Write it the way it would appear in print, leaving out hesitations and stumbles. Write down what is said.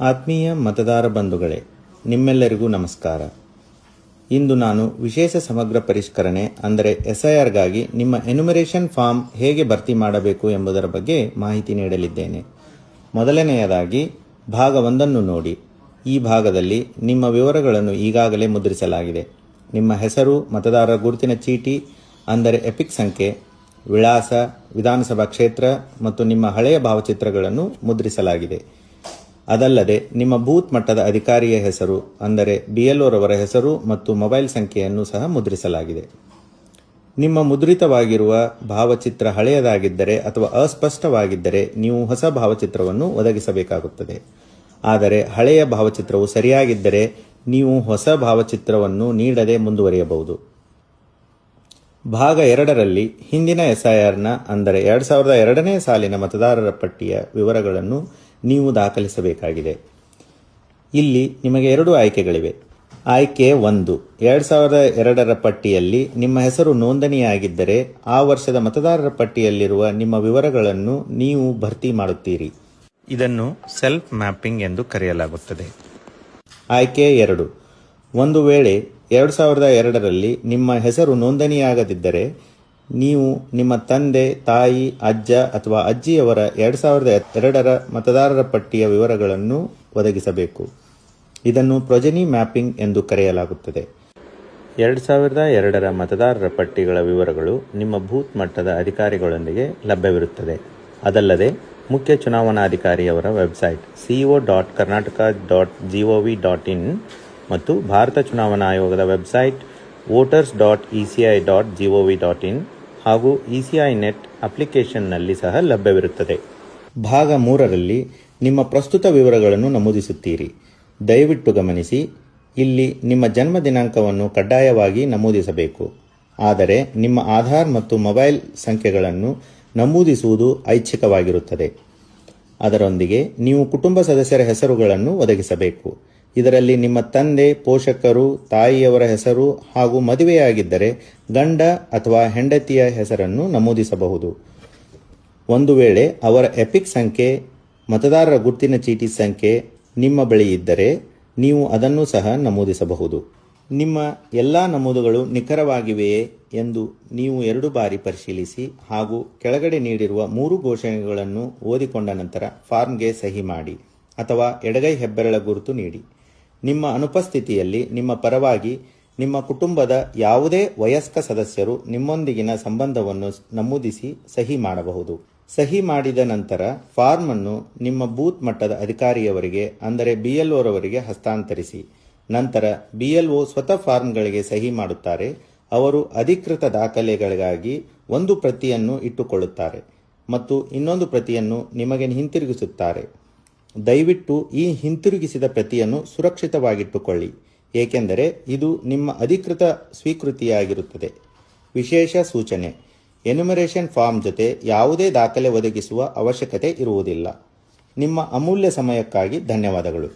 ಆತ್ಮೀಯ ಮತದಾರ ಬಂಧುಗಳೇ, ನಿಮ್ಮೆಲ್ಲರಿಗೂ ನಮಸ್ಕಾರ. ಇಂದು ನಾನು ವಿಶೇಷ ಸಮಗ್ರ ಪರಿಷ್ಕರಣೆ ಅಂದರೆ SIRಗಾಗಿ ನಿಮ್ಮ ಎನ್ಯುಮರೇಷನ್ ಫಾರ್ಮ್ ಹೇಗೆ ಭರ್ತಿ ಮಾಡಬೇಕು ಎಂಬುದರ ಬಗ್ಗೆ ಮಾಹಿತಿ ನೀಡಲಿದ್ದೇನೆ. ಮೊದಲನೆಯದಾಗಿ ಭಾಗ 1 ನೋಡಿ. ಈ ಭಾಗದಲ್ಲಿ ನಿಮ್ಮ ವಿವರಗಳನ್ನು ಈಗಾಗಲೇ ಮುದ್ರಿಸಲಾಗಿದೆ. ನಿಮ್ಮ ಹೆಸರು, ಮತದಾರರ ಗುರುತಿನ ಚೀಟಿ ಅಂದರೆ ಎಪಿಕ್ ಸಂಖ್ಯೆ, ವಿಳಾಸ, ವಿಧಾನಸಭಾ ಕ್ಷೇತ್ರ ಮತ್ತು ನಿಮ್ಮ ಹಳೆಯ ಭಾವಚಿತ್ರಗಳನ್ನು ಮುದ್ರಿಸಲಾಗಿದೆ. ಅದಲ್ಲದೆ ನಿಮ್ಮ ಬೂತ್ ಮಟ್ಟದ ಅಧಿಕಾರಿಯ ಹೆಸರು ಅಂದರೆ BLOರವರ ಹೆಸರು ಮತ್ತು ಮೊಬೈಲ್ ಸಂಖ್ಯೆಯನ್ನು ಸಹ ಮುದ್ರಿಸಲಾಗಿದೆ. ನಿಮ್ಮ ಮುದ್ರಿತವಾಗಿರುವ ಭಾವಚಿತ್ರ ಹಳೆಯದಾಗಿದ್ದರೆ ಅಥವಾ ಅಸ್ಪಷ್ಟವಾಗಿದ್ದರೆ ನೀವು ಹೊಸ ಭಾವಚಿತ್ರವನ್ನು ಒದಗಿಸಬೇಕಾಗುತ್ತದೆ. ಆದರೆ ಹಳೆಯ ಭಾವಚಿತ್ರವು ಸರಿಯಾಗಿದ್ದರೆ ನೀವು ಹೊಸ ಭಾವಚಿತ್ರವನ್ನು ನೀಡದೆ ಮುಂದುವರಿಯಬಹುದು. ಭಾಗ 2ರಲ್ಲಿ ಹಿಂದಿನ SIRನ ಅಂದರೆ 2002ನೇ ಸಾಲಿನ ಮತದಾರರ ಪಟ್ಟಿಯ ವಿವರಗಳನ್ನು ನೀವು ದಾಖಲಿಸಬೇಕಾಗಿದೆ. ಇಲ್ಲಿ ನಿಮಗೆ 2 ಆಯ್ಕೆಗಳಿವೆ. ಆಯ್ಕೆ 1, 2002ರ ಪಟ್ಟಿಯಲ್ಲಿ ನಿಮ್ಮ ಹೆಸರು ನೋಂದಣಿಯಾಗಿದ್ದರೆ ಆ ವರ್ಷದ ಮತದಾರರ ಪಟ್ಟಿಯಲ್ಲಿರುವ ನಿಮ್ಮ ವಿವರಗಳನ್ನು ನೀವು ಭರ್ತಿ ಮಾಡುತ್ತೀರಿ. ಇದನ್ನು ಸೆಲ್ಫ್ ಮ್ಯಾಪಿಂಗ್ ಎಂದು ಕರೆಯಲಾಗುತ್ತದೆ. ಆಯ್ಕೆ 2, ಒಂದು ವೇಳೆ 2002ರಲ್ಲಿ ನಿಮ್ಮ ಹೆಸರು ನೋಂದಣಿಯಾಗದಿದ್ದರೆ ನೀವು ನಿಮ್ಮ ತಂದೆ, ತಾಯಿ, ಅಜ್ಜ ಅಥವಾ ಅಜ್ಜಿಯವರ 2002ರ ಮತದಾರರ ಪಟ್ಟಿಯ ವಿವರಗಳನ್ನು ಒದಗಿಸಬೇಕು. ಇದನ್ನು ಪ್ರೊಜೆನಿ ಮ್ಯಾಪಿಂಗ್ ಎಂದು ಕರೆಯಲಾಗುತ್ತದೆ. 2002ರ ಮತದಾರರ ಪಟ್ಟಿಗಳ ವಿವರಗಳು ನಿಮ್ಮ ಬೂತ್ ಮಟ್ಟದ ಅಧಿಕಾರಿಗಳೊಂದಿಗೆ ಲಭ್ಯವಿರುತ್ತದೆ. ಅದಲ್ಲದೆ ಮುಖ್ಯ ಚುನಾವಣಾಧಿಕಾರಿಯವರ ವೆಬ್ಸೈಟ್ co.karnataka.gov.in ಮತ್ತು ಭಾರತ ಚುನಾವಣಾ ಆಯೋಗದ ವೆಬ್ಸೈಟ್ voters.eci.gov.in ಹಾಗೂ ECI ನೆಟ್ ಅಪ್ಲಿಕೇಶನ್ನಲ್ಲಿ ಸಹ ಲಭ್ಯವಿರುತ್ತದೆ. ಭಾಗ 3ರಲ್ಲಿ ನಿಮ್ಮ ಪ್ರಸ್ತುತ ವಿವರಗಳನ್ನು ನಮೂದಿಸುತ್ತೀರಿ. ದಯವಿಟ್ಟು ಗಮನಿಸಿ, ಇಲ್ಲಿ ನಿಮ್ಮ ಜನ್ಮ ದಿನಾಂಕವನ್ನು ಕಡ್ಡಾಯವಾಗಿ ನಮೂದಿಸಬೇಕು. ಆದರೆ ನಿಮ್ಮ ಆಧಾರ್ ಮತ್ತು ಮೊಬೈಲ್ ಸಂಖ್ಯೆಗಳನ್ನು ನಮೂದಿಸುವುದು ಐಚ್ಛಿಕವಾಗಿರುತ್ತದೆ. ಅದರೊಂದಿಗೆ ನೀವು ಕುಟುಂಬ ಸದಸ್ಯರ ಹೆಸರುಗಳನ್ನು ಒದಗಿಸಬೇಕು. ಇದರಲ್ಲಿ ನಿಮ್ಮ ತಂದೆ, ಪೋಷಕರು, ತಾಯಿಯವರ ಹೆಸರು ಹಾಗೂ ಮದುವೆಯಾಗಿದ್ದರೆ ಗಂಡ ಅಥವಾ ಹೆಂಡತಿಯ ಹೆಸರನ್ನು ನಮೂದಿಸಬಹುದು. ಒಂದು ವೇಳೆ ಅವರ ಎಪಿಕ್ ಸಂಖ್ಯೆ, ಮತದಾರರ ಗುರುತಿನ ಚೀಟಿ ಸಂಖ್ಯೆ ನಿಮ್ಮ ಬಳಿ ಇದ್ದರೆ ನೀವು ಅದನ್ನು ಸಹ ನಮೂದಿಸಬಹುದು. ನಿಮ್ಮ ಎಲ್ಲ ನಮೂದುಗಳು ನಿಖರವಾಗಿವೆಯೇ ಎಂದು ನೀವು 2 ಬಾರಿ ಪರಿಶೀಲಿಸಿ ಹಾಗೂ ಕೆಳಗಡೆ ನೀಡಿರುವ 3 ಘೋಷಣೆಗಳನ್ನು ಓದಿಕೊಂಡ ನಂತರ ಫಾರ್ಮ್ಗೆ ಸಹಿ ಮಾಡಿ ಅಥವಾ ಎಡಗೈ ಹೆಬ್ಬೆರಳ ಗುರುತು ನೀಡಿ. ನಿಮ್ಮ ಅನುಪಸ್ಥಿತಿಯಲ್ಲಿ ನಿಮ್ಮ ಪರವಾಗಿ ನಿಮ್ಮ ಕುಟುಂಬದ ಯಾವುದೇ ವಯಸ್ಕ ಸದಸ್ಯರು ನಿಮ್ಮೊಂದಿಗಿನ ಸಂಬಂಧವನ್ನು ನಮೂದಿಸಿ ಸಹಿ ಮಾಡಬಹುದು. ಸಹಿ ಮಾಡಿದ ನಂತರ ಫಾರ್ಮ್ ಅನ್ನು ನಿಮ್ಮ ಬೂತ್ ಮಟ್ಟದ ಅಧಿಕಾರಿಯವರಿಗೆ ಅಂದರೆ BLOರವರಿಗೆ ಹಸ್ತಾಂತರಿಸಿ. ನಂತರ BLO ಸ್ವತಃ ಫಾರ್ಮ್ಗಳಿಗೆ ಸಹಿ ಮಾಡುತ್ತಾರೆ. ಅವರು ಅಧಿಕೃತ ದಾಖಲೆಗಳಿಗಾಗಿ ಒಂದು ಪ್ರತಿಯನ್ನು ಇಟ್ಟುಕೊಳ್ಳುತ್ತಾರೆ ಮತ್ತು ಇನ್ನೊಂದು ಪ್ರತಿಯನ್ನು ನಿಮಗೆ ಹಿಂತಿರುಗಿಸುತ್ತಾರೆ. ದಯವಿಟ್ಟು ಈ ಹಿಂತಿರುಗಿಸಿದ ಪ್ರತಿಯನ್ನು ಸುರಕ್ಷಿತವಾಗಿಟ್ಟುಕೊಳ್ಳಿ, ಏಕೆಂದರೆ ಇದು ನಿಮ್ಮ ಅಧಿಕೃತ ಸ್ವೀಕೃತಿಯಾಗಿರುತ್ತದೆ. ವಿಶೇಷ ಸೂಚನೆ: ಎನ್ಯುಮರೇಷನ್ ಫಾರ್ಮ್ ಜೊತೆ ಯಾವುದೇ ದಾಖಲೆ ಒದಗಿಸುವ ಅವಶ್ಯಕತೆ ಇರುವುದಿಲ್ಲ. ನಿಮ್ಮ ಅಮೂಲ್ಯ ಸಮಯಕ್ಕಾಗಿ ಧನ್ಯವಾದಗಳು.